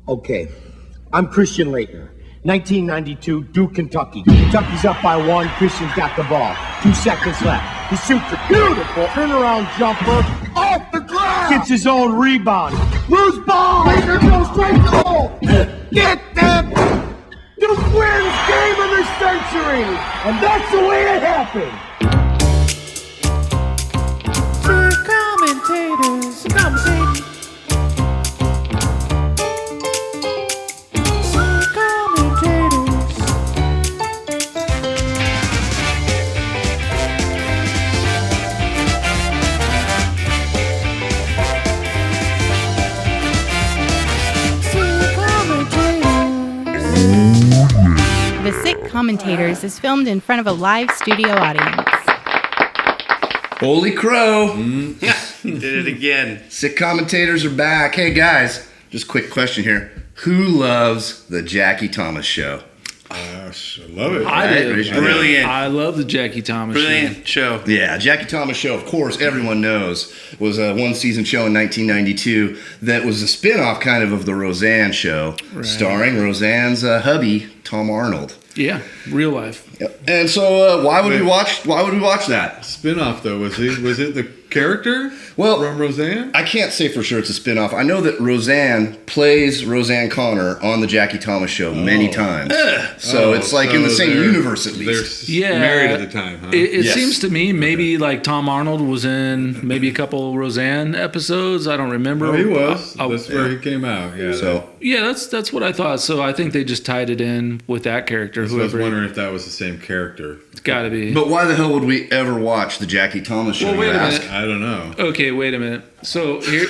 Okay, I'm Christian Leitner. 1992, Duke, Kentucky. Kentucky's up by 1. Christian's got the ball. 2 seconds left. He shoots a beautiful turnaround jumper off the glass. Gets his own rebound. Loose ball. Leitner goes straight to the hole. Get them. Duke wins game of the century. And that's the way it happened. Commentators, commentating. The SIT-COMMENTATORS is filmed in front of a live studio audience. Holy crow! Did it again. SIT-COMMENTATORS are back. Hey guys, just quick question here. Who loves the Jackie Thomas show? I love it. I do. Brilliant. I love the Jackie Thomas Brilliant show. Yeah, Jackie Thomas show, of course, everyone knows, was a one-season show in 1992 that was a spin-off kind of the Roseanne show, starring Roseanne's hubby, Tom Arnold. Yeah, real life. Yep. And so, why would we watch that? Spin-off though, was it the character? Well, from Roseanne? I can't say for sure it's a spin-off. I know that Roseanne plays Roseanne Connor on the Jackie Thomas show many times. So it's like in the same universe at least. They're married at the time, huh? It Yes. seems to me maybe like Tom Arnold was in maybe a couple Roseanne episodes. I don't remember. Oh, he was. Oh, That's where he came out. Yeah. So yeah, that's what I thought. So I think they just tied it in with that character. So I was Whoever, wondering if that was the same character. it's got to be. but why the hell would we ever watch the Jackie Thomas show? Well, wait you a ask? minute. I don't know. Okay, wait a minute. So here,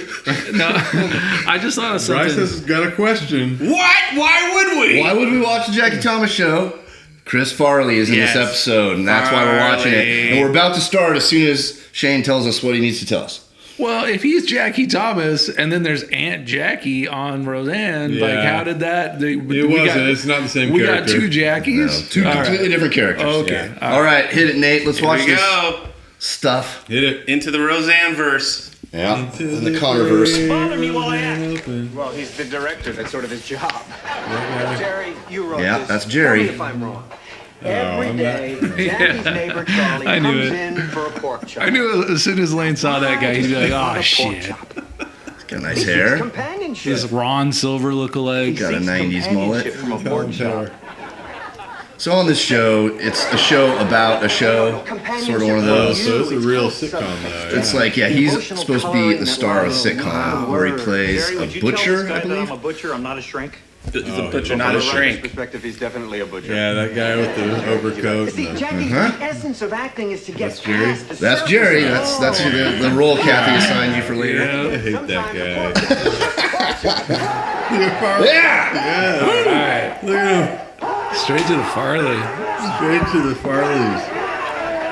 no, I just thought of something. Bryce has got a question. What? Why would we? Why would we watch the Jackie Thomas show? Chris Farley is in Yes. this episode, and that's why we're watching it. Farley. And we're about to start as soon as Shane tells us what he needs to tell us. Well, if he's Jackie Thomas and then there's Aunt Jackie on Roseanne, like Yeah. how did that? It wasn't. It's not the same we character. got two Jackies. No, two All completely right. different characters. Okay. Yeah. All right, hit it, Nate. Let's Here watch we this go. stuff. Hit it. Into the Roseanne verse. Yeah, in the Connorverse. Bother me while I act. Well, he's the director. That's sort of his job. Jerry, you wrote Yeah, this. that's Jerry. Tell me if I'm wrong. Every I'm day, Jackie's neighbor Charlie I knew comes it. in for a pork chop. I knew as soon as Lane saw that guy, he'd be like, Not "Oh a pork shit!" chop. Got nice This is hair. companionship. This Ron Silver He lookalike. Got a seeks 90s mullet. companionship from a pork chop. So on this show, it's a show about a show, sort of one of those. So it's a real sitcom though. It's like, yeah, he's supposed to be the star of a sitcom where he plays Jerry, a would you tell butcher, this I guy that believe. I'm a butcher. I'm not a shrink. He's Oh, a butcher, from not a From a writer's shrink. perspective, he's definitely a butcher. Yeah, that guy with the overcoat. See, and the, Jackie, the essence of acting is to get That's Jerry? past the That's surface. Jerry. That's the role Kathy assigned you for later. I hate that guy. Yeah. All right, Look at him. straight to the Farley. Straight to the Farleys.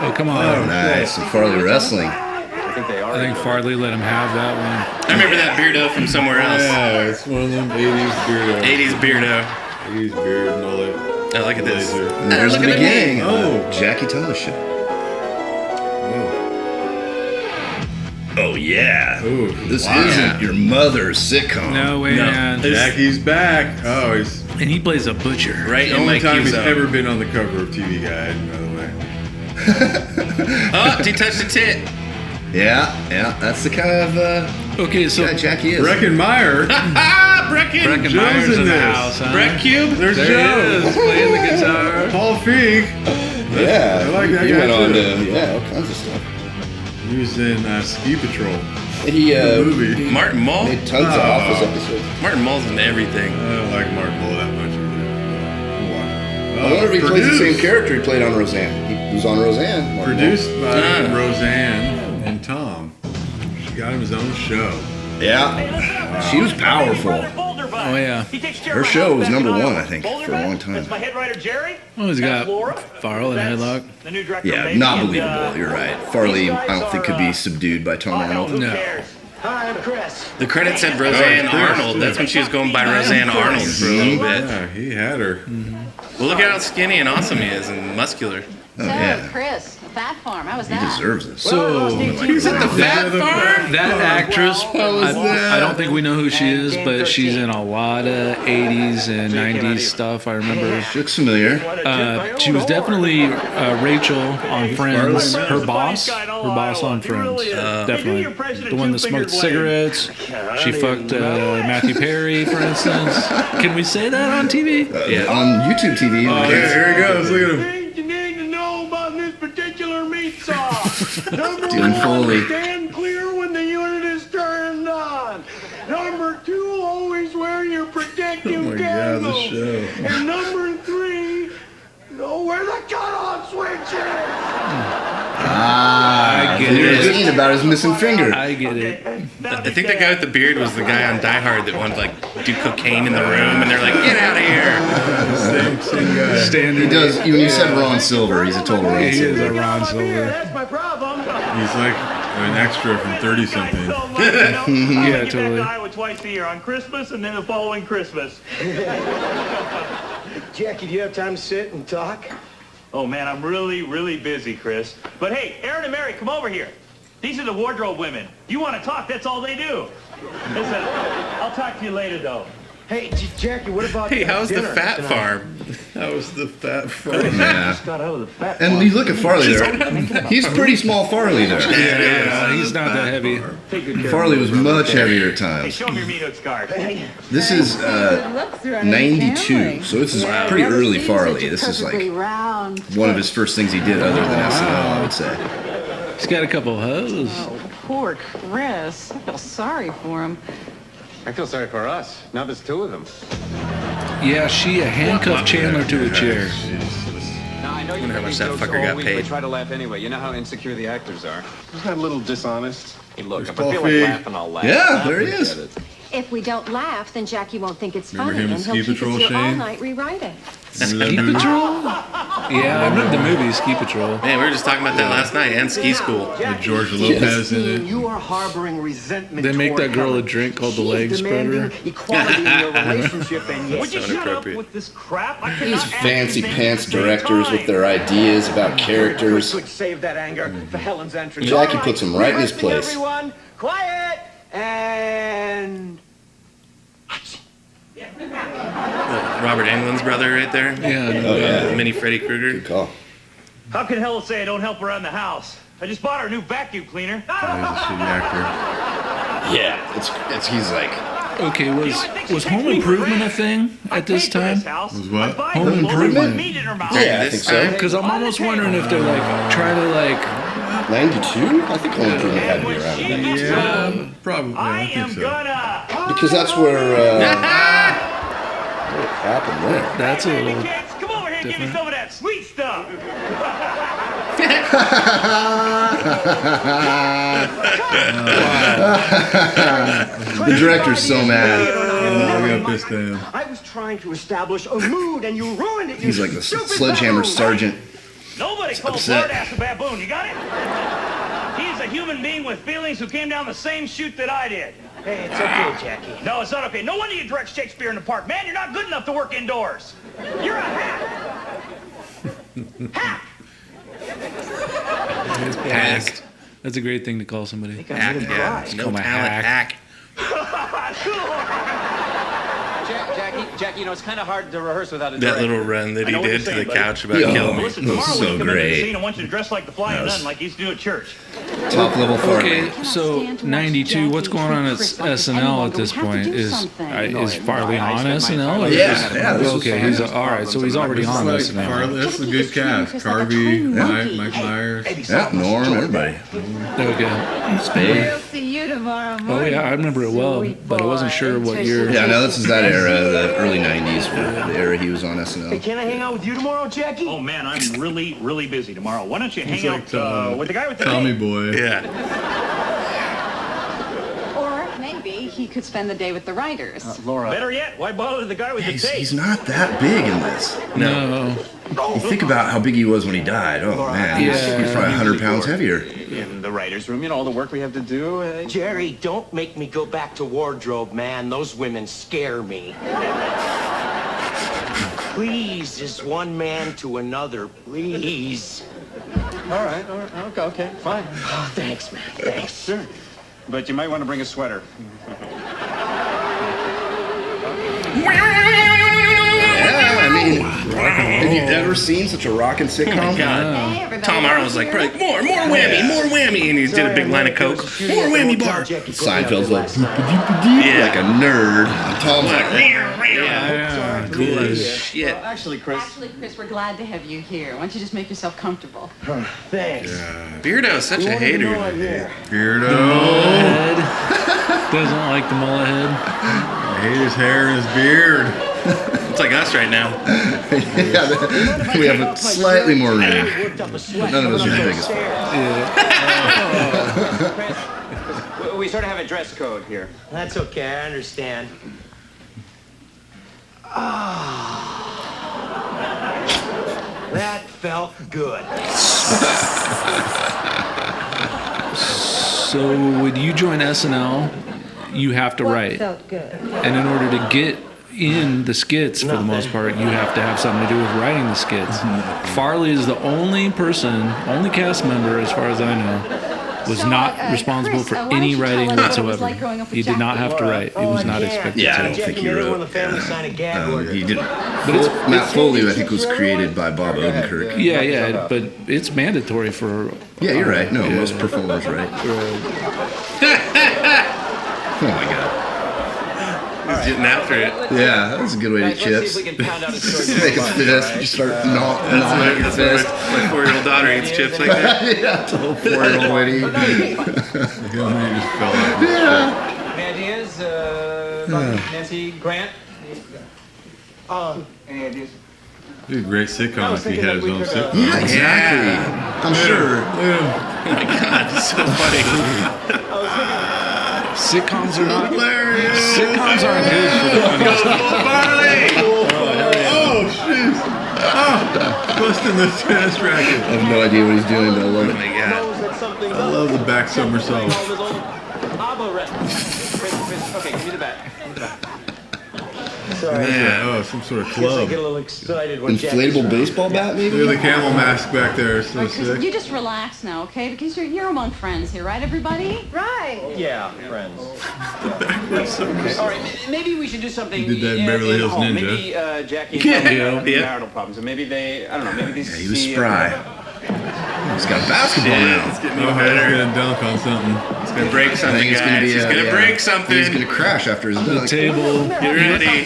Oh come on! Nice. Some Farley wrestling. I think they are. I think Farley let him have that one. I remember that beardo from somewhere else. Yeah, it's one of them 80s beardo. 80s beardo. 80s beard mullet. Oh, look at this. Laser. And there's the Look at beginning of Oh. the Jackie Thomas show. Oh yeah. Ooh, This wow. isn't your mother's sitcom. No way, man. Jackie's back. Oh, he's And he plays a butcher. Right the in only my time Q's he's zone. ever been on the cover of TV Guide, by the way. Oh, he touched a tit. Yeah, that's the kind of Okay, so guy Jackie is. Breckenmeyer. Ah, Brecken. Breckenmeyer's Joe's in in the this. house, huh? Breck Cube. There's There Joe. he is, playing the guitar. Paul Feig. Yeah, I like that he guy went on too. to all kinds of stuff. He was in Ski Patrol. He movie. Martin Mull. made tons of Office episodes. Martin Mull's in everything. I don't like Mark Bull that much. I wonder if he plays the same character he played on Roseanne. He was on Roseanne. Mark Produced by Ah. Roseanne and Tom. She got him his own show. Moore. Yeah, she was powerful. Oh yeah. Her show was number one, I think, for a long time. That's my head writer, Jerry. Oh, he's got That's Laura. Farrell in That's headlock. The new director, Yeah, maybe, not and, believable. You're right. Farley, I don't think could be subdued by Tom Arnold. Who No. cares? Hi, I'm Chris. The credit said Roseanne Oh, Arnold. That's when she was going by Roseanne Arnold for a little bit. Yeah, he had her. Well, look at how skinny and awesome he is and muscular. Oh, yeah. Chris, Fat Farm, how was He that? deserves this. So He's at the Fat Farm. that actress, I don't think we know who she is, but she's in a lot of 80s and 90s stuff. I remember. She looks familiar. She was definitely Rachel on Friends. Her boss on Friends. Definitely. The one that smoked cigarettes. She fucked Matthew Perry, for instance. Can we say that on TV? Yeah. On YouTube TV. Here he goes. Look at him. You need to know about this particular meat saw. Number Doing one, Foley. stand clear when the unit is turned on. Number two, always wear your protective Oh my God, goggles. this show. And number three, know where the cutoff switch is. I get You're it. thinking about his missing finger. I get it. I think the guy with the beard was the guy on Die Hard that wanted to like do cocaine in the room, and they're like, "Get out of here!" Same guy. Standard. He does. When you said Ron Silver, he's a total Ron He is Silver. a Ron Silver. That's my problem. He's like an extra from 30 something. Yeah, totally. Iowa twice a year, on Christmas and then the following Christmas. Jackie, do you have time to sit and talk? Oh man, I'm really busy, Chris. But hey, Aaron and Mary, come over here. These are the wardrobe women. You want to talk, that's all they do. Listen, I'll talk to you later though. Hey, Jackie, what about Hey, how's the dinner Fat tonight? Farm? That was the Fat Farm. Yeah. Got out of the fat And you look at Farley there. He's pretty small Farley there. Yeah, he's not that heavy. Farley was much heavier at Hey, times. show them your meat hooks card. This is 92, so this is pretty early Farley. This is like one of his first things he did other than SNL, I would say. He's got a couple hoes. Oh, poor Chris. I feel sorry for him. I feel sorry for us. Now there's two of them. Yeah, she handcuffed Chandler to a chair. Now, I know you Wonder how make much that jokes fucker all got week, paid. but try to laugh anyway. You know how insecure the actors are. Isn't that a little dishonest? Hey, look, if There's I feel coffee. like laughing, I'll laugh. Yeah, there he is. If we don't laugh, then Jackie won't think it's Remember funny, him in and he'll Ski keep us Patrol, here all Shane? night rewriting. Ski Patrol? Yeah, I remember the movie Ski Patrol. Man, we were just talking about that last night, and Ski School. With George Lopez in it. You are harboring resentment. They make toward that girl a Helen. drink called the She's leg demanding spreader. equality in your relationship, and Would yes, you so shut up inappropriate. with this crap? I These cannot act fancy the same pants at the same directors with time. their ideas about characters. could save that anger for Helen's entrance. Jackie All puts him right in his rehearsing, place. Everyone, quiet and. Robert Englund's brother right there. Yeah, Oh, yeah. Mini Freddy Krueger. Good call. How can Helen say I don't help around the house? I just bought her a new vacuum cleaner. He's a shitty actor. Yeah, he's like, Okay, was Home Improvement a thing at this time? Was what? Home Improvement? Meat in her mouth. yeah, I think so. Because I'm almost wondering if they're like trying to like 92? I think Home Improvement had to be around then. Yeah, probably. Yeah, I I am think so. gonna. Because that's where, what happened there? that's a Hey, little. kids, come over here and give me some of that sweet stuff. The director's so mad. Oh, I got pissed at him. I was trying to establish a mood, and you ruined it. You He's like the stupid sledgehammer baboon. sergeant. Nobody calls upset. Lord Ass a baboon. You got it? He's a human being with feelings who came down the same chute that I did. Hey, it's okay, Jackie. No, it's not okay. No wonder you direct Shakespeare in the park. Man, you're not good enough to work indoors. You're a hack. Hack. Hack. That's a great thing to call somebody. Hack, yeah. No call my talent, hack. Jackie, you know, it's kind of hard to rehearse without a That director. little run that I he know what did you're to saying, the buddy. couch about Yo. killing me. Listen, That was tomorrow so when you come into the great. scene, I want you to dress like the flying That was- nun like you used to do at church. Top level Farley. Okay, so 92. What's going on at SNL at this point? Is Farley on SNL? Or Yeah, is- yeah, this was Okay, he's all right. So he's already It's on like SNL. Farley, that's a good cast. Carvey, Mike Myers. Yeah, Norm, everybody. Okay. Spade. We'll see you tomorrow Oh morning. yeah, I remember it well, but I wasn't sure what year. Yeah, no, this is that era, the early 90s, the era he was on Hey, SNL. can I hang out with you tomorrow, Jackie? Oh man, I'm really busy tomorrow. Why don't you hang He's like out with the guy with the Tommy Boy. Yeah. Or maybe he could spend the day with the writers. Better yet, why bother the guy with the He's tape? not that big in this. No. You think about how big he was when he died. Oh man, he's probably 100 pounds heavier. In the writer's room, you know, all the work we have to do. Jerry, don't make me go back to wardrobe, man. Those women scare me. Please, just one man to another, please. All right. Okay, fine. Oh, thanks, man. Thanks. Sure. But you might want to bring a sweater. Yeah, I mean, have you ever seen such a rockin' sitcom? Oh my God. Hey, everybody. Tom Arnold was like, more whammy, more whammy. And he did a big line of Coke. More whammy bar. Seinfeld's like, Yeah. like a nerd. And Tom's like, Yeah. Cool as shit. Actually, Chris. Chris, we're glad to have you here. Why don't you just make yourself comfortable? Thanks. Beardo's such a hater. Beardo. Head. Doesn't like the mullet head. I hate his hair and his beard. It's like us right now. yeah, we have a slightly more room. None of us are the biggest. Chris, we sort of have a dress code here. That's okay, I understand. That felt good. So when you join SNL, you have to write. Felt good. And in order to get in the skits, for the most part, you have to have something to do with writing the skits. Farley is the only cast member, as far as I know, was not responsible Chris, for why don't any you tell writing us what it was whatsoever. like growing up with He did not Jackie? have to write. He was not expected Yeah, I to. don't think he Jackie, remember wrote. when the family signed a gag order? He didn't. But it's Matt Foley, I think, was created by Bob Odenkirk. yeah, but it's mandatory for. Yeah, you're right. No, most performers, right? Oh my God. He's getting after it. Yeah, that was a good way to eat Let's see if chips. we can pound out a story. Make a fist. You start gnawing at your fist. My 4-year-old daughter eats chips like that. Yeah, it's a whole 4-year-old way to eat. He just fell off. Any ideas? Nancy, Grant? Any ideas? It'd be a great sitcom if he had his own sitcom. Yeah, exactly. I'm sure. Oh my God, it's so funny. Sitcoms are not. Hilarious. Sitcoms aren't good for the funniest. Farley! Oh, jeez. Oh, busting the tennis racket. I have no idea what he's doing, but I love Oh it. my God. I love the back somersault. Okay, give me the bat. Sorry. Yeah, oh, some sort of Guess I club. get a little excited when Inflatable baseball bat, maybe? Look at the camel mask back there. It's so Chris, sick. you just relax now, okay? Because you're among friends here, right, everybody? Right. Yeah, friends. All right, maybe we should do something. He did that in Beverly Hills home. Ninja. Maybe Jackie and Tom have Yeah. marital problems, and maybe they, I don't know, maybe they Yeah, he was see, spry. He's got a basketball now. It's getting Oh, even he's better. gonna dunk on something. It's gonna break I something, think it's gonna guys. be. He's gonna yeah. break something. He's gonna crash after his The dunk. table. Get ready.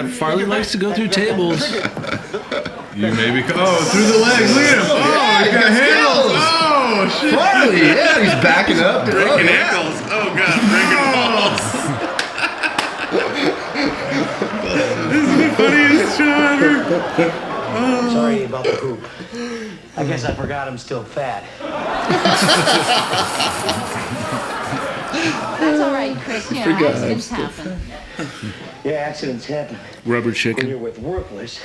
Farley likes to go through tables. You maybe. Oh, through the legs. Look at him. Oh, he got handles. Oh, shit. Farley, yeah, he's backing up. Breaking ankles. Oh God, breaking balls. This is the funniest show ever. Sorry about the poop. I guess I forgot I'm still fat. That's all right, Chris. You know, accidents happen. Yeah, accidents happen. Rubber When chicken. you're with worthless,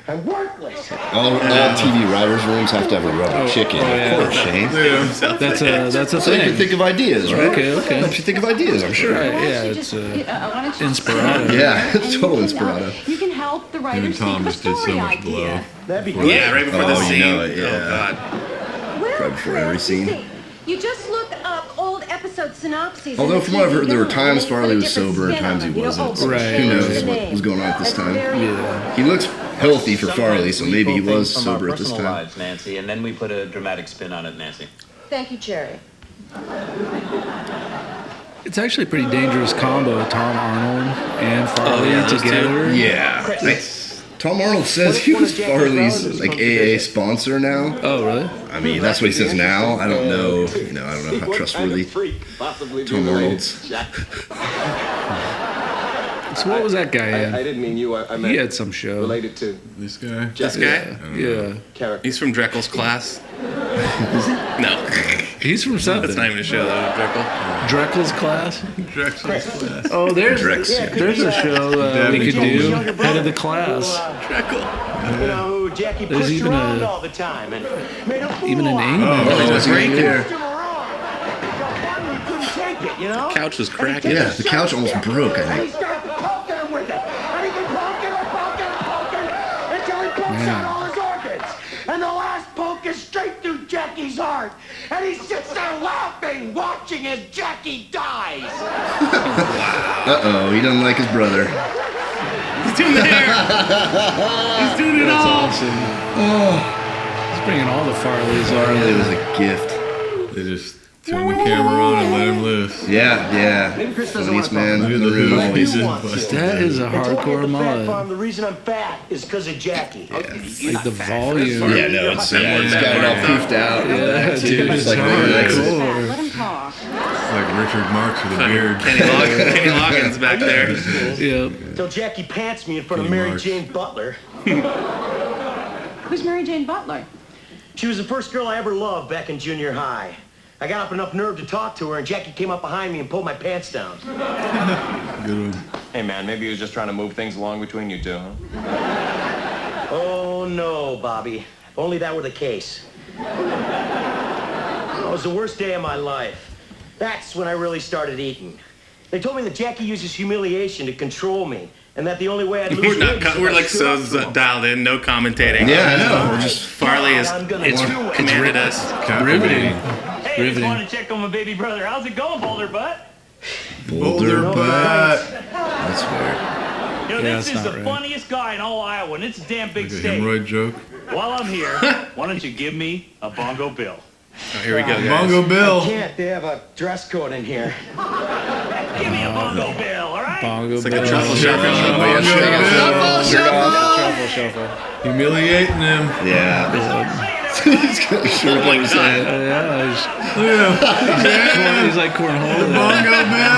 I'm worthless. All TV writers' rooms have to have a rubber chicken. yeah. Of course, Shane. That's a So you can thing. think of ideas, right? Okay. Helps you think of ideas, I'm sure. Right, Why don't yeah, you it's just, why don't you Inspirato. Yeah, and total you can, Inspirato. You can help the Him writers and Tom think of a just did so story much blow. idea. That'd be great. Yeah, right before the Oh, you scene. know it, Oh yeah. God. Well, Right before every Chris, scene. you see, you just look up old episode synopses. Although in the from what I've TV heard, there were Guide, times and they Farley put a was different sober and spin on times he them. You know, wasn't. oh, So Right. who knows the what name. was going on at this That's time. very- Yeah. He looks healthy for Farley, so maybe he was From sober our at this personal time. lives, Nancy, and then we put a dramatic spin on it, Nancy. Thank you, Jerry. It's actually a pretty dangerous combo, Tom Arnold and Farley yeah, those two. together. Yeah. Tom Arnold says he was Farley's like AA sponsor now. Oh, really? I mean, that's what he says now. I don't know. I don't know how trustworthy Tom Arnold's. So what was that guy in? I didn't mean you. I meant He had some show. related to This guy. This guy? Yeah. character. He's from Dreckel's class. No, He's from something. that's not even a show though. Dreckel. Dreckel's class. Drexel's class. Oh, there's Drex, yeah. there's a show we could do. Head of the class. You know, Jackie There's pushed even around a- all the time and made a fool Even in out of him. England. Oh, what's he doing here? Pushed him around. Finally, he couldn't take it, you know? Couch was cracking. Yeah, the couch almost broke, I And he think. started poking him with it. And he been poking him. out all his organs. And the last poke is straight through Jackie's heart. And he sits there laughing, watching as Jackie dies. Uh-oh, he doesn't like his brother. He's doing the hair. He's doing it all. That's awesome. Oh, he's bringing all the Farleys on. Farley was a gift. They just turn the camera on and let him loose. Yeah. Funniest man in the room. That is a hardcore mullet. The reason I'm fat is because of Jackie. Like the volume. Yeah, no, it's got it all poofed out. Yeah, dude, it's like hardcore. Let him talk. It's like Richard Marx with a beard. Kenny Loggins back there. Yep. Till Jackie pants me in front of Mary Jane Butler. Who's Mary Jane Butler? She was the first girl I ever loved back in junior high. I got up enough nerve to talk to her, and Jackie came up behind me and pulled my pants down. Good one. Hey, man, maybe he was just trying to move things along between you two, huh? Oh, no, Bobby. If only that were the case. It was the worst day of my life. That's when I really started eating. They told me that Jackie uses humiliation to control me, and that the only way I'd lose weight is if We're I like stood so up to him. dialed in, no commentating. Yeah, I know. We're just Farley has commanded us. Riveting. Hey, just wanted to check on my baby brother. How's it going, Boulder Butt? Boulder butt. That's weird. You know, Yeah, this that's is the not right. funniest guy in all Iowa, and it's a damn big Like a state. hemorrhoid joke. While I'm here, why don't you give me a bongo bill? Oh, here we go, guys. Bongo Bill. Can't. They have a dress code in here. Give me a bongo bill, all right? Bongo It's like bill. a truffle shuffle. Truffle shuffle. Humiliating him. Yeah. He's got a shirt like that. Yeah, he's like cornhole. Bongo Bill.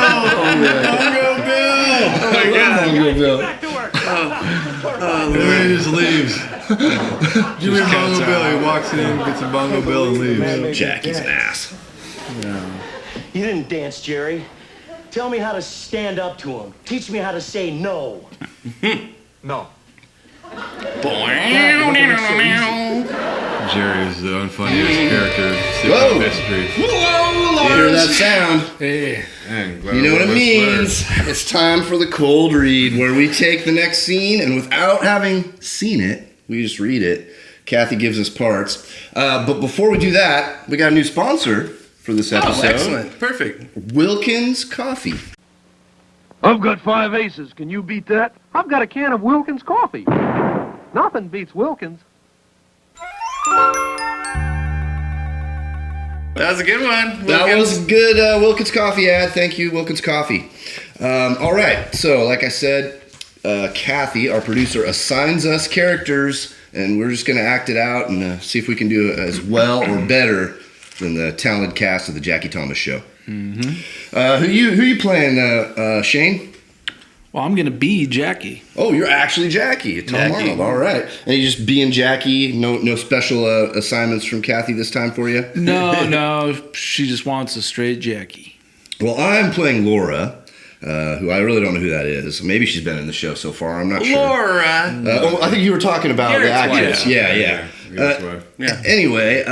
Bongo Bill. Oh my God. Bongo Bill. Back to work. There he just leaves. Give me a Bongo Bill. He walks in, gets a Bongo Bill, and leaves. Jackie's an ass. You didn't dance, Jerry. Tell me how to stand up to him. Teach me how to say no. No. Jerry is the unfunniest character in Whoa. sitcom history. You hear that sound? Hey. Man, You know what it means. It's time for the cold read, where we take the next scene and without having seen it, we just read it. Kathy gives us parts. But before we do that, we got a new sponsor for this episode. Oh, excellent. Perfect. Wilkins Coffee. I've got 5 aces. Can you beat that? I've got a can of Wilkins coffee. Nothing beats Wilkins. That was a good one. That was a good Wilkins Coffee ad. Thank you, Wilkins Coffee. All right. So, like I said, Kathy, our producer, assigns us characters, and we're just going to act it out and see if we can do it as well or better than the talented cast of the Jackie Thomas Show. Mm-hmm. Who you playing, Shane? Well, I'm gonna be Jackie. Oh, you're actually Jackie. Tom Arnold. All right. And you just being Jackie. No special assignments from Kathy this time for you. No. She just wants a straight Jackie. Well, I'm playing Laura, who I really don't know who that is. Maybe she's been in the show so far. I'm not sure. Laura. I think you were talking about Garrett's the actress. wife. Yeah. Garrett's wife. Anyway,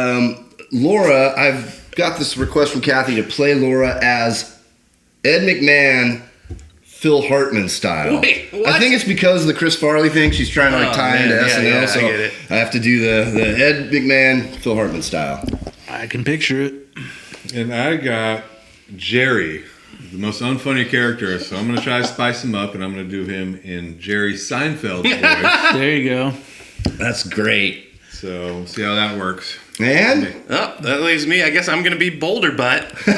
Laura, I've got this request from Kathy to play Laura as Ed McMahon, Phil Hartman style. Wait, what? I think it's because of the Chris Farley thing. She's trying to tie into SNL, so I get it. I have to do the Ed McMahon, Phil Hartman style. I can picture it. And I got Jerry, the most unfunny character, so I'm going to try to spice him up, and I'm going to do him in Jerry Seinfeld's voice. There you go. That's great. So we'll see how that works. And? Oh, that leaves me. I guess I'm going to be Boulder Butt. Boulder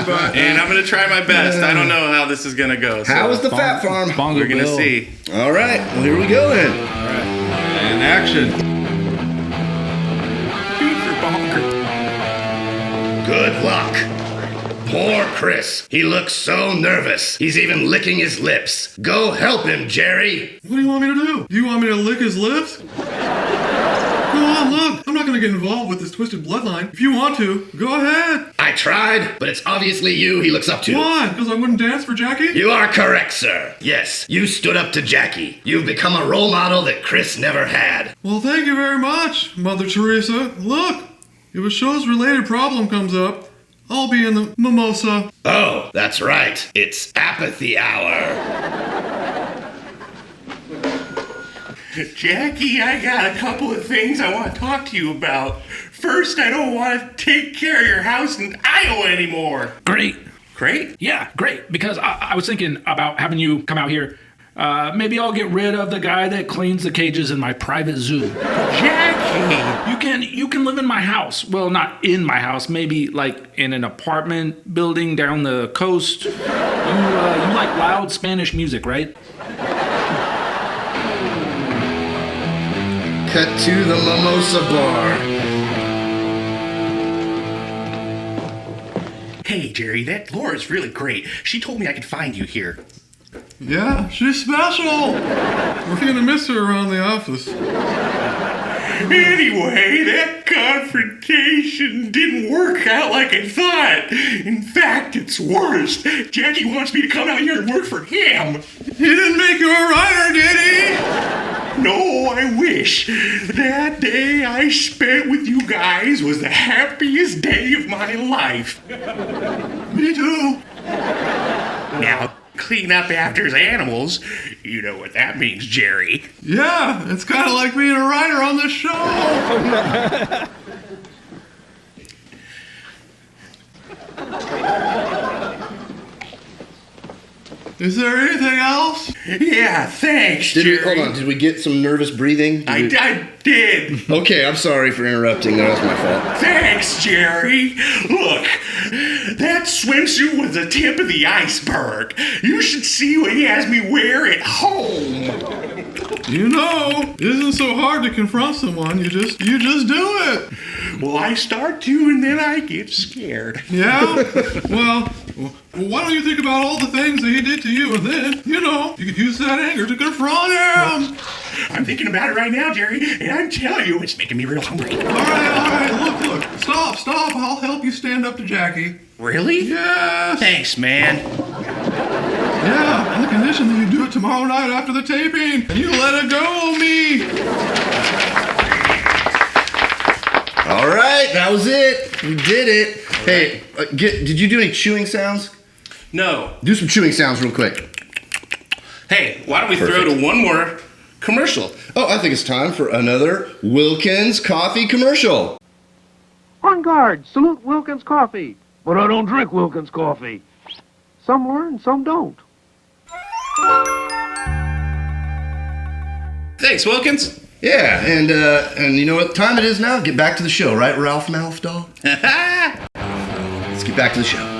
Butt. And I'm going to try my best. I don't know how this is going to go. So How is the Fat Farm? Bongo we're going to Bill. see. All right. Well, here we go then. And action. Beat for bonker. Good luck. Poor Chris. He looks so nervous. He's even licking his lips. Go help him, Jerry. What do you want me to do? Do you want me to lick his lips? Go on, look. I'm not going to get involved with this twisted bloodline. If you want to, go ahead. I tried, but it's obviously you he looks up to. Why? Because I wouldn't dance for Jackie? You are correct, sir. Yes, you stood up to Jackie. You've become a role model that Chris never had. Well, thank you very much, Mother Teresa. Look, if a show's-related problem comes up, I'll be in the mimosa. Oh, that's right. It's apathy hour. Jackie, I got a couple of things I want to talk to you about. First, I don't want to take care of your house in Iowa anymore. Great. Great? Yeah, great. Because I was thinking about having you come out here. Maybe I'll get rid of the guy that cleans the cages in my private zoo. Jackie! You can live in my house. Well, not in my house. Maybe like in an apartment building down the coast. You like loud Spanish music, right? Cut to the Mimosa Bar. Hey, Jerry, that Laura's really great. She told me I could find you here. Yeah, she's special. We're gonna miss her around the office. Anyway, that confrontation didn't work out like I thought. In fact, it's worse. Jackie wants me to come out here and work for him. He didn't make you a writer, did he? No, I wish. That day I spent with you guys was the happiest day of my life. Me too. Now, clean up after his animals. You know what that means, Jerry. Yeah, it's kind of like being a writer on this show. Is there anything else? Yeah, thanks, Jerry. Hold on, did we get some nervous breathing? I did. Okay, I'm sorry for interrupting. That was my fault. Thanks, Jerry. Look, that swimsuit was the tip of the iceberg. You should see what he has me wear at home. You know, it isn't so hard to confront someone. You just do it. Well, I start to, and then I get scared. Yeah? Well, why don't you think about all the things that he did to you, and then, you could use that anger to confront him. I'm thinking about it right now, Jerry, and I'm telling you, it's making me real hungry. All right, look. Stop. I'll help you stand up to Jackie. Really? Yes. Thanks, man. Yeah, on the condition that you do it tomorrow night after the taping, and you let it go of me. All right, that was it. We did it. Hey, did you do any chewing sounds? No. Do some chewing sounds real quick. Hey, why don't we throw to one more commercial? Oh, I think it's time for another Wilkins Coffee commercial. On guard, salute Wilkins Coffee. But I don't drink Wilkins Coffee. Some learn, some don't. Thanks, Wilkins. Yeah, and you know what time it is now? Get back to the show, right, Ralph Malfdall? Let's get back to the show.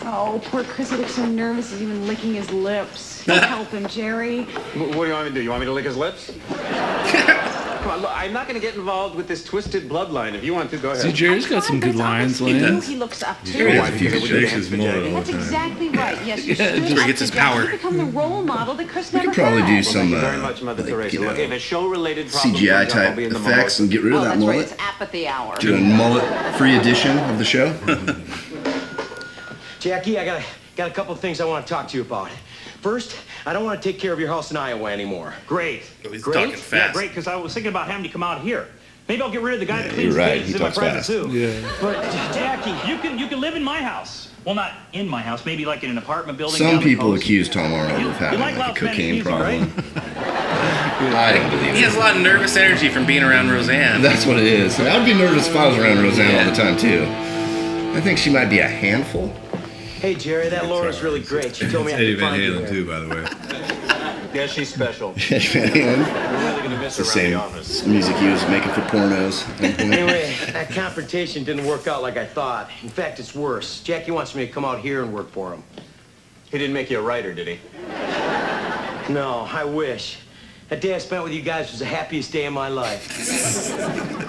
Oh, poor Chris, he looks so nervous he's even licking his lips. Don't help him, Jerry. What do you want me to do? You want me to lick his lips? Come on, look, I'm not going to get involved with this twisted bloodline. If you want to, go ahead. See, Jerry's got some good lines, Lynn. He looks up to. He shakes his mullet all That's the time. exactly right. Yes, you Yeah, stood just up gets his to Jack. power. You become the role model that Chris We never could probably had. do some Very much, Mother Teresa. Look, if a show-related problem CGI comes up, I'll type be in the effects and get rid of Oh, that that's right. mullet. It's apathy hour. Do a mullet-free edition of the show. Jackie, I got a couple of things I want to talk to you about. First, I don't want to take care of your house in Iowa anymore. Great. He's Great? talking fast. Yeah, great, because I was thinking about having to come out here. Maybe I'll get rid of the guy that cleans you're right. cages He in my talks private fast. zoo. Yeah. But Jackie, you can live in my house. Well, not in my house. Maybe like in an apartment building. Some down the people coast. accuse Tom Arnold You of having like like loud a Spanish cocaine music, problem. right? I don't believe He has a it. lot of nervous energy from being around Roseanne. That's what it is. I'd be nervous if I was around Roseanne all the time too. I think she might be a handful. Hey, Jerry, that Laura's really great. She told me I Eddie could Van find you Halen there. too, by the way. Yeah, she's special. Van Halen. We're really going to miss The her around same the office. music he was making for pornos. Anyway, that confrontation didn't work out like I thought. In fact, it's worse. Jackie wants me to come out here and work for him. He didn't make you a writer, did he? No, I wish. That day I spent with you guys was the happiest day of my life.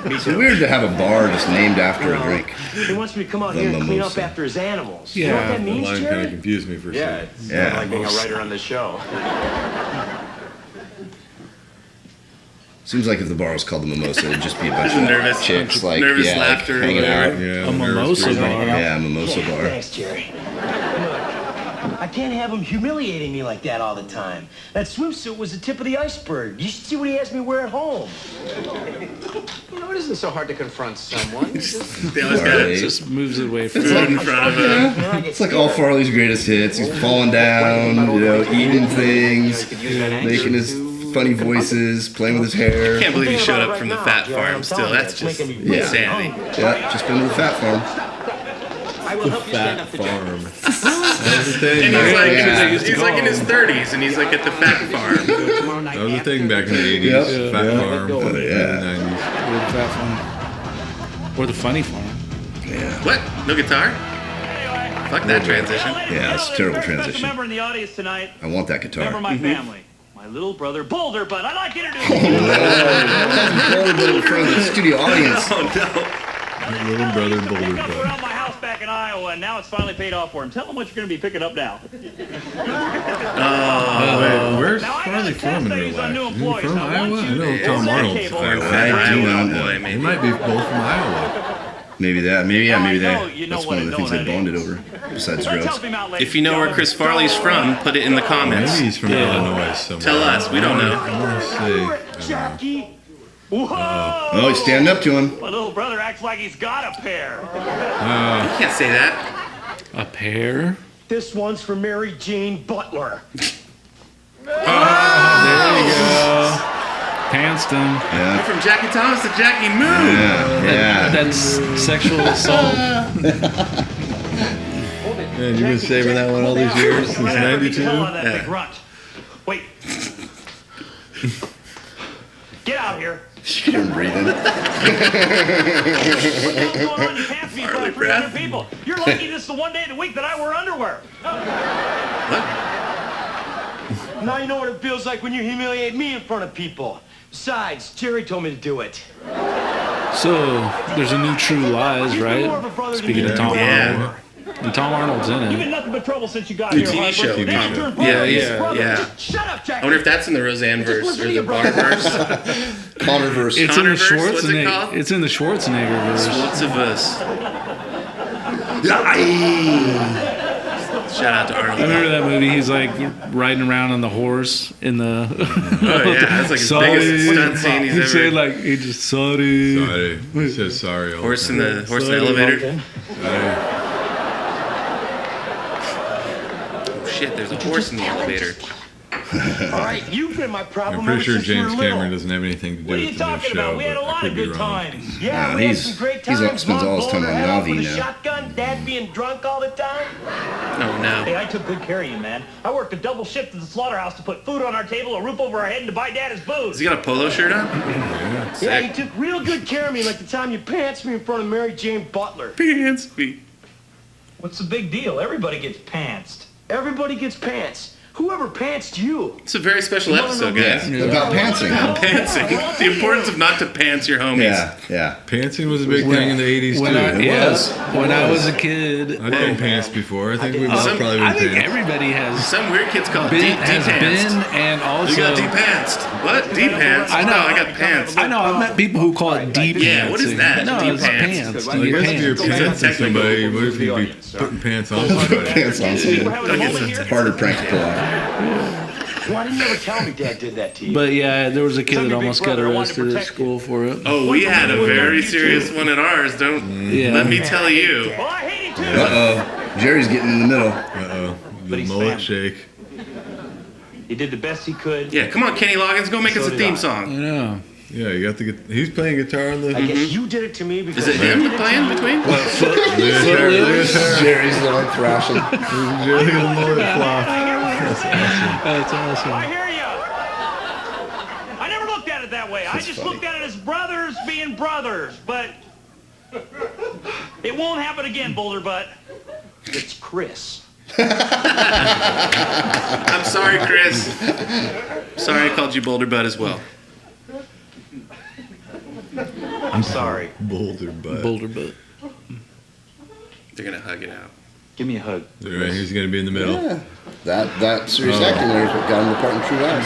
It's weird to have a bar just named after a drink. He wants me to come out The here and clean up mimosa. after his animals. You know what Yeah. that The means, line kind of Jerry? confused me for a Yeah, second. it's Yeah. not like being a writer on this show. Seems like if the bar was called the Mimosa, it'd just be a bunch of Nervous- chicks like nervous like, laughter or hanging out. whatever. Yeah, A nervous mimosa breathing. bar. Yeah, mimosa bar. Thanks, Jerry. Look, I can't have him humiliating me like that all the time. That swimsuit was the tip of the iceberg. You should see what he has me wear at home. You know, it isn't so hard to confront someone. Just moves it away from It's in front of him. It's like all Farley's greatest hits. He's falling down, you know, eating things, making his funny voices, playing with his hair. I can't believe you showed up from the fat farm still. That's just insanity. Yeah, just been to the fat farm. The fat farm. And he's like in his 30s, and he's like at the fat farm. That was a thing back in the 80s. Fat farm. Oh, yeah. 90s. Or the fat farm. Or the funny farm. Yeah. What? No guitar? Fuck that transition. Yeah, it's a terrible Special transition. member in the audience tonight. I want that guitar. Member of my family. My little brother Boulder Butt. I'd like to introduce you. Boulder Butt in front of the studio audience. Oh no. Little brother Boulder Picked up Butt. around my house back in Iowa, and now it's finally paid off for him. Tell him what you're going to be picking up now. Where's Now, I Farley got from in real test on new life? Is he employees. from Now, Iowa? once I you know get Tom that Arnold's cable- Iowa. I do not know. They might be both from Iowa. Maybe that. Maybe I know that. you know That's what one of I the things know they that bonded over, besides Let's drugs. help him out, ladies If you know where Chris Farley's from, put it in the comments. Maybe he's from Illinois somewhere. Tell us. We don't know. I want to say. Jackie. Whoa! Oh, he's standing up to him. My little brother acts like he's got a pair. You can't say that. A pair? This one's for Mary Jane Butler. There you go. Pantsed him. Yeah. From Jackie Thomas to Jackie Moon. Yeah. That's sexual assault. Man, you've been saving that one all these years since '92. That big runt. Wait. Get out here. She couldn't breathe in. What's going on? You can't be in front of 300 people. You're lucky this is the one day of the week that I wear underwear. Now you know what it feels like when you humiliate me in front of people. Besides, Jerry told me to do it. So, there's a new True Lies, right? Speaking of Tom Arnold. And Tom Arnold's in You've been it. nothing but trouble since you got The here. TV show. Harper. Then you turned brother Yeah, against yeah, brother. yeah. Shut up, Jackie. I wonder if that's in the Roseanne verse or the Bar verse. Connorverse. It's in the Connorverse, what's it Schwarzenegger. called? It's in the Schwarzenegger verse. What's of us? Shout out to I Arnold. remember that movie. He's like riding around on the horse in the. Oh yeah, that's like his biggest stunt scene he's He ever. said like he just sorry. Sorry. He says sorry all Horse the in time. the elevator. Oh shit, there's a horse in the elevator. All right, you've been my problem. I'm pretty ever sure since you were James little. Cameron doesn't have anything to do What are with you the new talking show, about? We had a but I lot could of be good wrong. times. Yeah, No, we had he's- some great he's times. spends all his Mom time on Boulder had off Navi with a now. shotgun, Dad being drunk all the time. Oh no. Hey, I took good care of you, man. I worked a double shift at the slaughterhouse to put food on our table, a roof over our head, and to buy Dad his booze. Has he got a polo shirt on? Yeah, he took real good care of me, like the time you pants me in front of Mary Jane Butler. Pants me. What's the big deal? Everybody gets pantsed. Everybody gets pants. Whoever pantsed you? It's a very special episode, guys. Yeah, about pantsing. Pantsing. The importance of not to pants your homies. Yeah. Pantsing was a big thing in the '80s too. When I was a kid, I've been pantsed before. I think we've all probably I been think pantsed. everybody has. Some weird kids call Been, deep has pantsed. been and also. You got deep-pantsed. What? Deep-pantsed? I know. No, I got pants. I know. I've met people who call it deep. Yeah, what is that? No, Deep it's pants. pants. I Deep guess if you're pants. pantsing somebody, what if you'd be putting pants on somebody? Pants on someone. Harder prank to pull off. Why didn't you ever tell me Dad did that to you? But yeah, there was a kid Tell me, that big almost got brother, I wanted to arrested at protect school for it. Oh, we had a very serious one at ours. Don't Yeah. let me tell you. Well, I hate him too. Uh-oh. Jerry's getting in the middle. Uh-oh. But The he's mullet family. shake. He did the best he could. Yeah, come on, Kenny Loggins, go make us So a did theme I. song. Yeah. Yeah, you got the. He's playing guitar on the. I guess you did it to me because Is it him playing between? Jerry's the one thrashing. Jerry the mullet flop. That's awesome. I hear you. I never looked at it that way. I just looked at it as brothers being brothers. But it won't happen again, Boulder Butt. it's Chris. I'm sorry, Chris. Sorry I called you Boulder Butt as well. I'm sorry. Boulder butt. Boulder butt. They're gonna hug it out. Give me a hug. Right, he's gonna be in the middle. Yeah. That serious acting there is what got him the part in True Lies.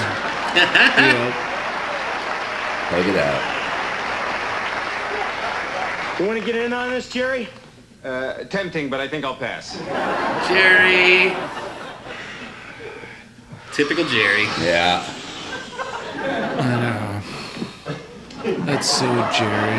Hug it out. You want to get in on this, Jerry? Tempting, but I think I'll pass. Jerry. Typical Jerry. Yeah. I know. That's so Jerry.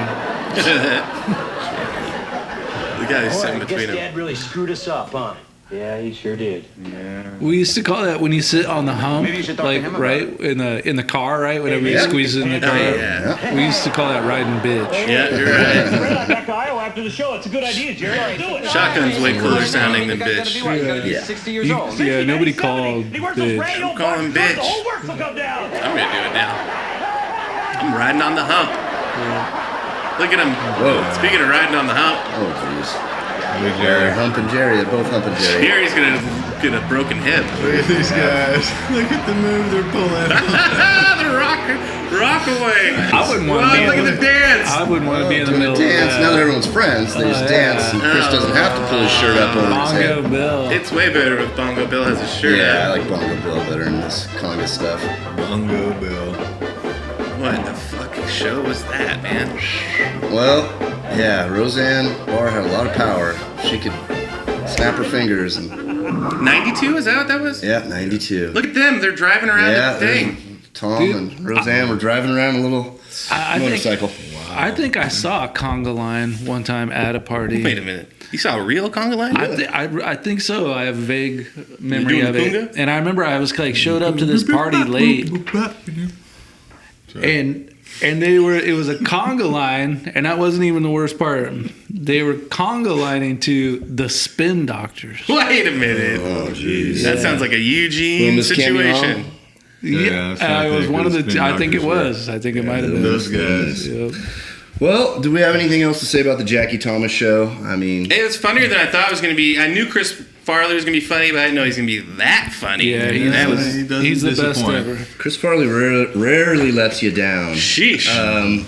The guy who's sitting I guess between them. Dad really screwed us up, huh? Yeah, he sure did. Yeah. We used to call that when you sit on the hump, Maybe you should talk to like him about right in the car, right? Whenever you squeeze in the car. yeah. We used to call that riding bitch. Yeah, you're right. Bring that back to Iowa after the show. It's a good idea, Jerry. Do it. Shotgun's way cooler sounding than bitch. Yeah. 60 years old. Yeah, nobody called He works with bitch. radio. I'm calling bitch. The whole works will come down. I'm gonna do it now. I'm riding on the hump. Look at him. Whoa. Speaking of riding on the hump, Oh, jeez. Big They're Jerry. humping Jerry. They're both humping Jerry. Jerry's gonna get a broken hip. Look at these guys. Look at the move they're pulling. The rock away. I wouldn't want to be Look at the dance. I wouldn't want to be in the Doing middle a dance. of Now that that. everyone's friends, they just Oh, dance, yeah. and Chris doesn't have to pull his shirt up over his head. Bongo Bill. It's way better if Bongo Bill has his shirt Yeah, I out. like Bongo Bill better in this conga stuff. Bongo Bill. What the fucking show was that, man? Well, yeah, Roseanne Barr had a lot of power. She could snap her fingers and 92? Is that what that was? yeah, 92. Look at them. They're driving around Yeah, the thing. Tom Dude, and Roseanne were driving around a little I motorcycle. I think I saw a conga line one time at a party. Wait a minute. You saw a real conga line? I think so. I have a vague memory doing of the it. conga? And I remember I was like showed up to this party late, and it was a conga line, and that wasn't even the worst part. They were conga lining to the Spin Doctors. Wait a minute. Oh, jeez. That sounds like a Eugene Miss situation. Yeah, it was one of the. I think it was. I think it might have been Those guys. Yep. Well, do we have anything else to say about the Jackie Thomas show? I mean, It was funnier than I thought it was going to be. I knew Chris Farley was going to be funny, but I didn't know he's going to be that funny. Yeah, He doesn't he's the best disappoint. ever. Chris Farley rarely lets you down. Sheesh.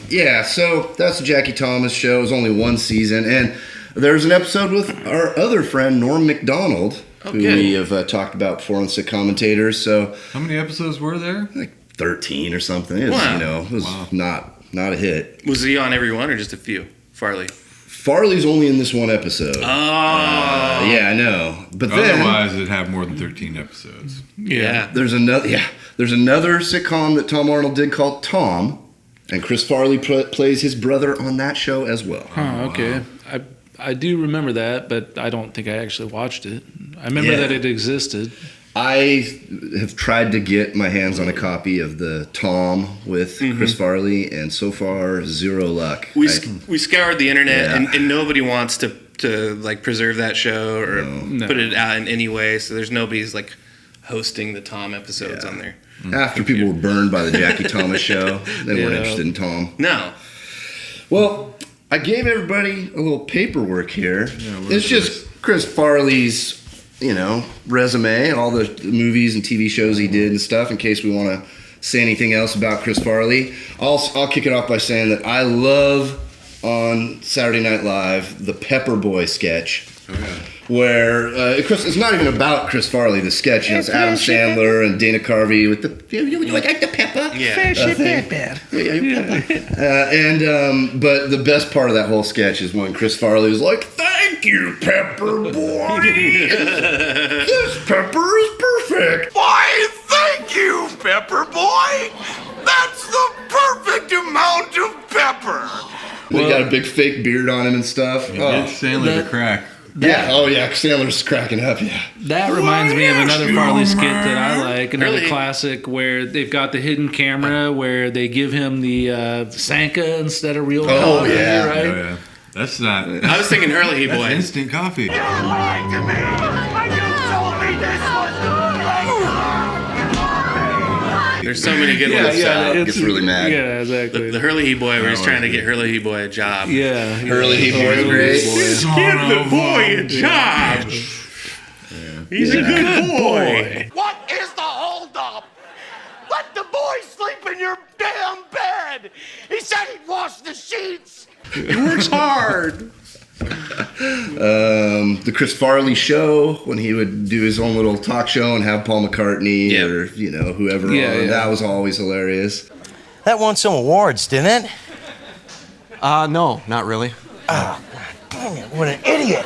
Yeah, so that's the Jackie Thomas show. It was only one season, and there's an episode with our other friend Norm Macdonald, who Okay. we have talked about before on SIT-COMMENTATORS. So How many episodes were there? like 13 or something. It was, Wow. it was not a hit. Was he on every one or just a few? Farley. Farley's only in this one episode. Oh. Yeah, I know. But then Otherwise, it'd have more than 13 episodes. Yeah. there's another sitcom that Tom Arnold did called Tom, and Chris Farley plays his brother on that show as well. Oh, okay. I do remember that, but I don't think I actually watched it. I remember Yeah. that it existed. I have tried to get my hands on a copy of the Tom with Chris Farley, and so far, zero luck. We scoured the internet, Yeah. and nobody wants to like preserve that show or No. put it out in any way. So there's nobody's like hosting the Tom episodes on there. After people were burned by the Jackie Thomas show, they weren't Yeah. interested in Tom. No. Well, I gave everybody a little paperwork here. what It's is just Chris Farley's, resume, all the movies and TV shows he did and stuff, in case we want to say anything else about Chris Farley. I'll kick it off by saying that I love on Saturday Night Live the Pepper Boy sketch. Where it's not even about Chris Farley, the sketch. It's Adam Sandler and Dana Carvey with the you like the pepper. Yeah. But the best part of that whole sketch is when Chris Farley was like, "Thank you, Pepper Boy. This pepper is perfect. Why, thank you, Pepper Boy. That's the perfect amount of pepper." They got a big fake beard on him and stuff. Get Sandler to crack. Yeah. Oh, yeah. Sandler's cracking up. Yeah. That reminds me of another Farley skit that I like, another Really? classic where they've got the hidden camera where they give him the Sanka instead of real coffee, yeah. right? Oh, yeah. That's not. I was thinking Hurley That's Boy. instant coffee. There's so many good Yeah, ones. yeah, gets really mad. Yeah, exactly. The Hurley Boy, where he's trying to get Hurley Boy a job. Yeah, Hurley Boy, great. Give the boy a job. He's a good boy. What is the holdup? Let the boy sleep in your damn bed. He said he'd wash the sheets. He works hard. The Chris Farley show, when he would do his own little talk show and have Paul McCartney or whoever on, that was always hilarious. That won some awards, didn't it? No, not really. Oh, dang it, what an idiot.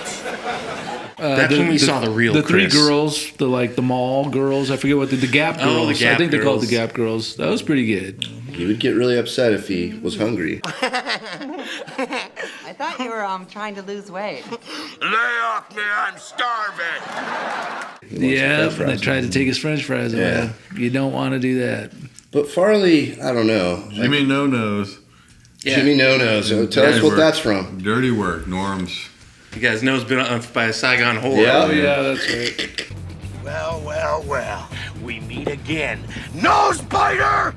That's when we saw the real the three Chris. girls, the mall girls. I forget what the Gap girls. Oh, the Gap I think they called it girls. the Gap girls. That was pretty good. He would get really upset if he was hungry. I thought you were trying to lose weight. Lay off me, I'm starving. Yeah, they tried to take his French fries away. Yeah. You don't want to do that. But Farley, I don't know. Jimmy No Nose. Yeah. Jimmy No Nose. So tell us what that's from. Dirty Work, Norm's. You guys know it's been on by a Saigon whore. Yeah. Oh, yeah, that's right. Well, we meet again. Nose biter!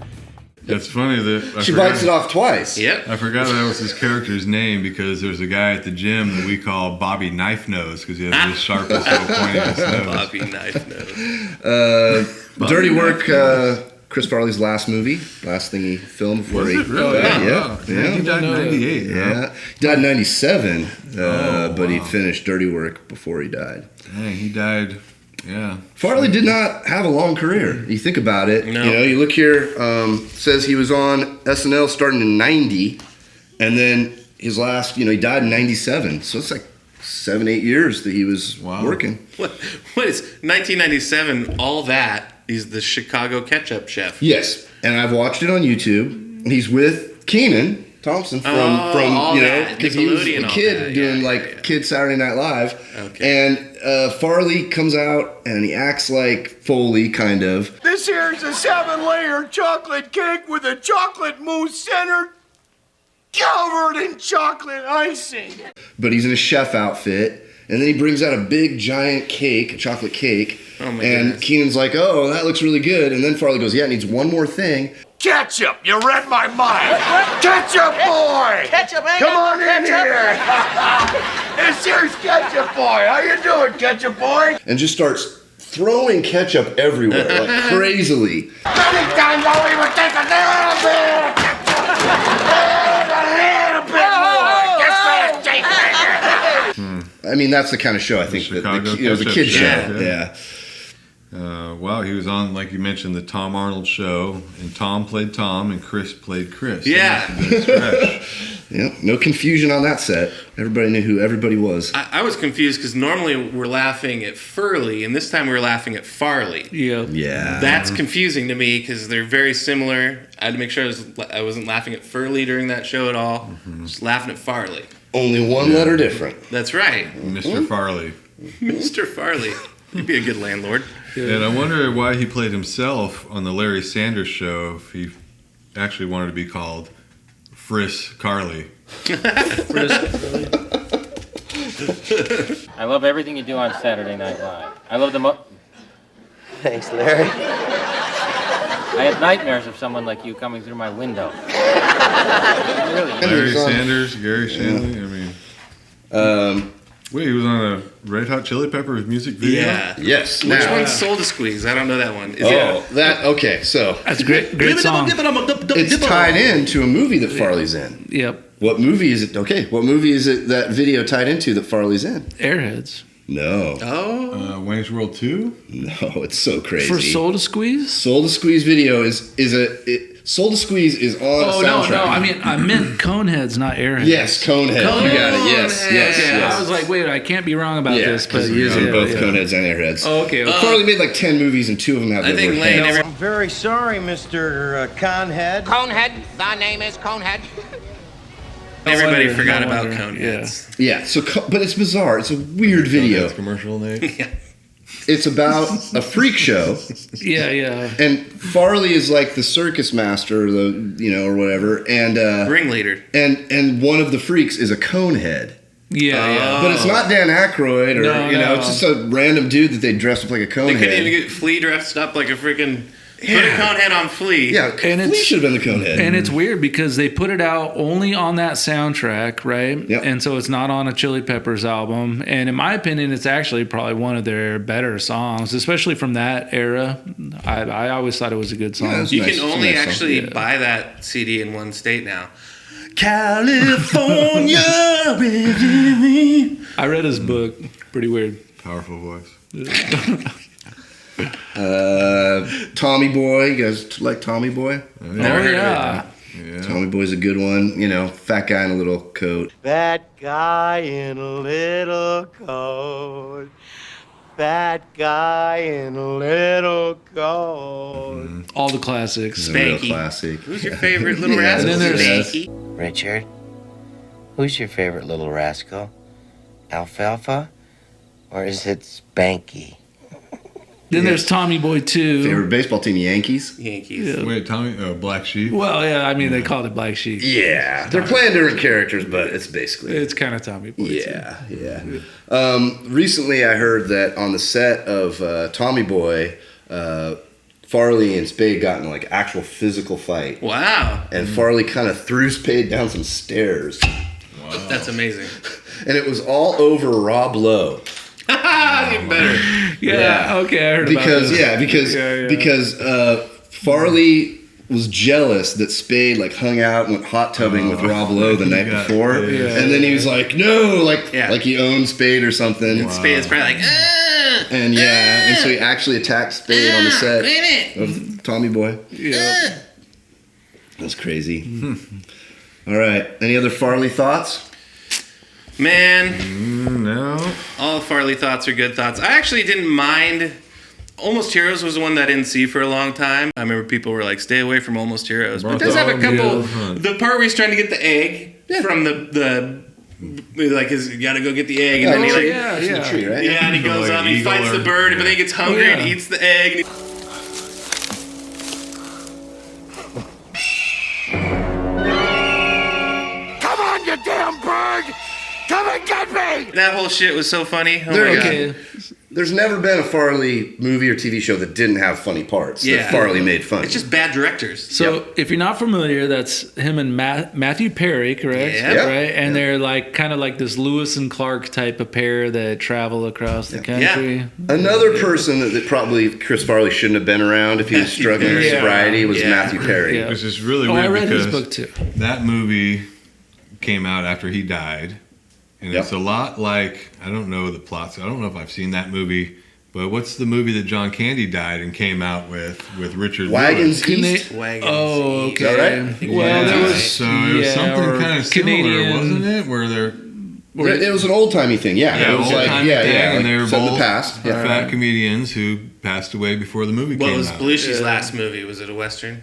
It's funny that She bites it off twice. Yep. I forgot that was his character's name because there's a guy at the gym that we call Bobby Knife Nose because he has this sharpest little pointiest nose. Bobby Knife Nose. Dirty Work, Chris Farley's last movie, last thing he filmed before he Really? died. Yeah. He died in 98. Yeah. He died in 97, but he finished Dirty Work before he died. Dang, he died. Yeah. Farley did not have a long career. You think about it. No. You know, you look here, says he was on SNL starting in 90, and then his last, he died in 97. So it's like 7-8 years that he was working. What is 1997? All that. He's the Chicago ketchup chef. Yes, and I've watched it on YouTube. He's with Kenan Thompson from all that. because he was Nickelodeon, a all kid that. doing Kid Saturday Night Live. Okay. And Farley comes out and he acts like Foley, kind of. This here's a 7-layer chocolate cake with a chocolate mousse center covered in chocolate icing. But he's in a chef outfit, and then he brings out a big giant cake, a chocolate cake. Oh my and goodness. Keenan's like, "Oh, that looks really good." And then Farley goes, "Yeah, it needs one more thing." Ketchup, you read my mind. Ketchup boy! Ketchup, ain't Come got on no in ketchup. here. This here's Ketchup boy. How you doing, Ketchup boy? And just starts throwing ketchup everywhere, like crazily. Many times I'll even take a little bit of ketchup. And a little bit more. Just for a taste measure. I mean, that's the kind of show I think that Chicago the ketchup kid show. show, Yeah. Wow, he was on, like you mentioned, the Tom Arnold show, and Tom played Tom, and Chris played Chris. Yeah. Yeah. No confusion on that set. Everybody knew who everybody was. I was confused because normally we're laughing at Furley, and this time we were laughing at Farley. Yeah. Yeah. That's confusing to me because they're very similar. I had to make sure I wasn't laughing at Furley during that show at all. Just laughing at Farley. Only one letter different. That's right. Mr. Farley. Mr. Farley. He'd be a good landlord. And I wonder why he played himself on the Larry Sanders Show if he actually wanted to be called Friss Carley. I love everything you do on Saturday Night Live. I love Thanks, Larry. I have nightmares of someone like you coming through my window. Really. Larry Sanders, Gary Shanley. I mean, wait, he was on a Red Hot Chili Peppers music video. Yeah. Yes. Which now- one's Soul to Squeeze? I don't know that one. Is okay, so. That's a great song. It's tied into a movie that Farley's in. Yep. What movie is it? Okay, what movie is it that video tied into that Farley's in? Airheads. No. Oh. Wayne's World 2? No, it's so crazy. For Soul to Squeeze? Soul to Squeeze video Soul to Squeeze is on a soundtrack. No. I meant Coneheads, not Airheads. Yes, Coneheads. You got it. Yes. Okay, I was like, wait, I can't be wrong about this. But he is in both Coneheads and Airheads. Oh, okay. Farley made like 10 movies and 2 of them have the word heads. I'm very sorry, Mr. Conhead. Conehead, thy name is Conehead. Everybody forgot about Coneheads. Yeah. So, but it's bizarre. It's a weird video. Conehead's commercial name. It's about a freak show. Yeah. And Farley is like the circus master, or whatever, and ringleader. And one of the freaks is a conehead. Yeah. But it's not Dan Aykroyd, or it's just a random dude that they dressed up like a conehead. They couldn't even get Flea dressed up like a freaking. Put a Conehead on Flea. Yeah, Flea should have been the conehead. And it's weird because they put it out only on that soundtrack, right? Yep. And so it's not on a Chili Peppers album. And in my opinion, it's actually probably one of their better songs, especially from that era. I always thought it was a good song. Yeah, you can only actually buy that CD in one state now. California. I read his book. Pretty weird. Powerful voice. Tommy Boy. You guys like Tommy Boy? Yeah. Tommy Boy's a good one. You know, fat guy in a little coat. That guy in a little coat. Fat guy in a little coat. All the classics. A real classic. Who's your favorite little rascal? And then there's Spanky. Richard, who's your favorite little rascal? Alfalfa? Or is it Spanky? Then there's Tommy Boy 2. Favorite baseball team, Yankees? Yankees. Yeah. Wait, Tommy, Black Sheep? Well, yeah, I mean, they called it Black Sheep. Yeah. They're playing different characters, but it's basically... It's kind of Tommy Boy Yeah. Recently, I heard that on the set of Tommy Boy, Farley and Spade got in like actual physical fight. Wow. And Farley kind of threw Spade down some stairs. Wow. That's amazing. And it was all over Rob Lowe. Even better. Yeah, okay, I heard because, about this. Because Farley was jealous that Spade like hung out and went hot tubbing with Rob Lowe the night before. And then he was like, no, like he owned Spade or something. Wow. Spade's probably like, and so he actually attacked Spade on the set of Tommy Boy. Yeah. That's crazy. All right. Any other Farley thoughts? Man, no. All the Farley thoughts are good thoughts. I actually didn't mind. Almost Heroes was the one that I didn't see for a long time. I remember people were like, "Stay away from Almost Heroes," but it does have a couple. The part where he's trying to get the egg from the like you gotta go get the egg, and then he like tree, right? yeah, and he goes up, he fights the bird, but then he gets hungry and eats the egg. Come on, you damn bird! Come and get me! That whole shit was so funny. Oh my God. There's never been a Farley movie or TV show that didn't have funny parts that Farley made funny. It's just bad directors. So if you're not familiar, that's him and Matthew Perry, correct? Yeah. Right? And they're like kind of like this Lewis and Clark type of pair that travel across the country. Yeah. Another person that probably Chris Farley shouldn't have been around if he was struggling with sobriety was Matthew Perry. Which is really weird I read because his book too. That movie came out after he died. And it's a lot like, I don't know the plots. I don't know if I've seen that movie, but what's the movie that John Candy died and came out with Richard Wagons Lewis? East? Oh, okay. Is that right? Well, there was so it was something kind of similar, wasn't it? Where they're it was an old timey thing, it was like and they were set in both the past, fat comedians who passed away before the movie came out. What was Belushi's last movie? Was it a Western?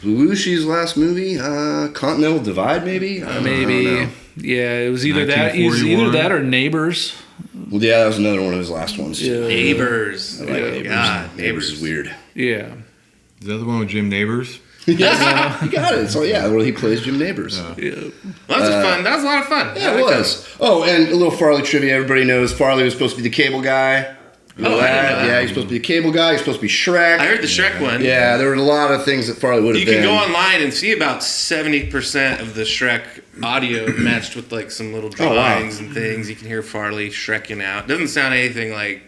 Belushi's last movie, Continental Divide, maybe. Maybe. Yeah, it was either that. It was either that or Neighbors. Well, yeah, that was another one of his last ones. Yeah. Neighbors. I like Neighbors. God, Neighbors is weird. Yeah. Is that the one with Jim Neighbors? Yes, you got it. So where he plays Jim Neighbors. Well, that was fun. That was a lot of fun. Yeah, it was. Oh, and a little Farley trivia. Everybody knows Farley was supposed to be the cable guy. I didn't know that. Yeah, he's supposed to be the cable guy. He's supposed to be Shrek. I heard the Shrek one. Yeah, there were a lot of things that Farley would have been. You can go online and see about 70% of the Shrek audio matched with like some little drawings and things. You can hear Farley Shreking out. Doesn't sound anything like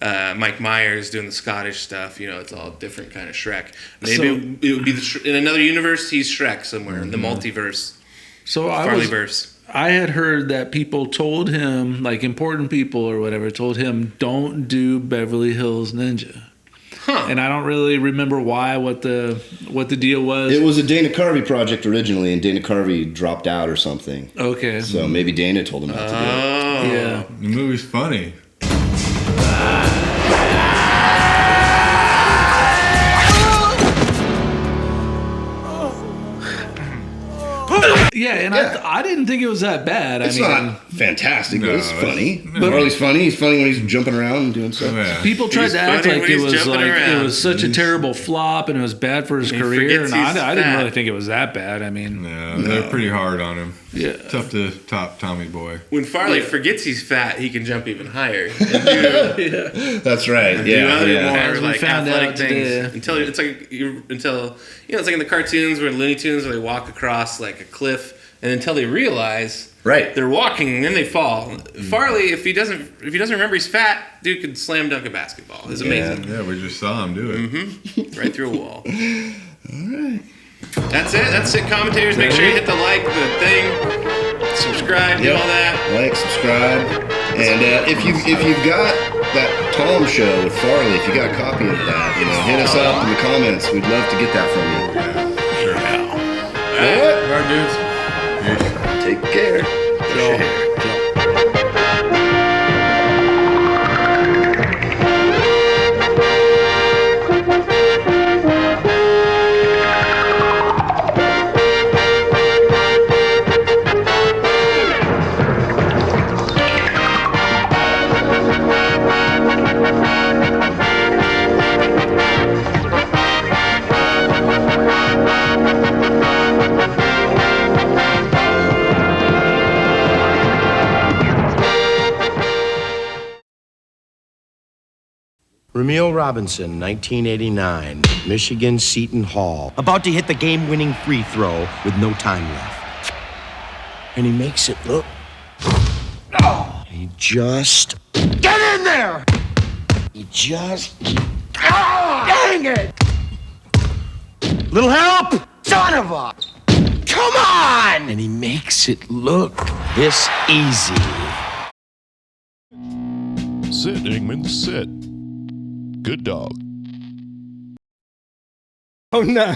Mike Myers doing the Scottish stuff. It's all different kind of Shrek. Maybe it would be in another universe. He's Shrek somewhere in the multiverse. So Farleyverse. I had heard that people told him, like important people or whatever, told him don't do Beverly Hills Ninja. And I don't really remember what the deal was. It was a Dana Carvey project originally, and Dana Carvey dropped out or something. Okay. So maybe Dana told him not to do it. Yeah. The movie's funny. Yeah, and I didn't think it was that bad. It's not fantastic, but it's funny. Farley's funny. He's funny when he's jumping around and doing stuff. People tried to act like it was such a terrible flop and it was bad for his career, and I didn't really think it was that bad. I mean, they're pretty hard on him. Yeah, tough to top Tommy Boy. When Farley forgets he's fat, he can jump even higher. That's right. Do other more As we like found athletic out things until it's like it's like in the cartoons or Looney Tunes where they walk across like a cliff and until they realize they're walking and then they fall. Farley, if he doesn't remember he's fat, dude could slam dunk a basketball. It's amazing. Yeah, we just saw him do it. Right through a wall. All right. That's it. That's it, commentators. Make sure you hit the like, the thing, subscribe, do all that. Like, subscribe, and if you've got that Tom show with Farley, if you got a copy of that, hit us up in the comments. We'd love to get that from you. All right, dudes. Take care. Ramil Robinson, 1989, Michigan Seton Hall. About to hit the game-winning free throw with no time left. And he makes it look... Oh! He just... Get in there! He just... Oh, dang it! Little help! Son of a... Come on! And he makes it look this easy. Sit, Ingman, sit. Good dog. Oh, no.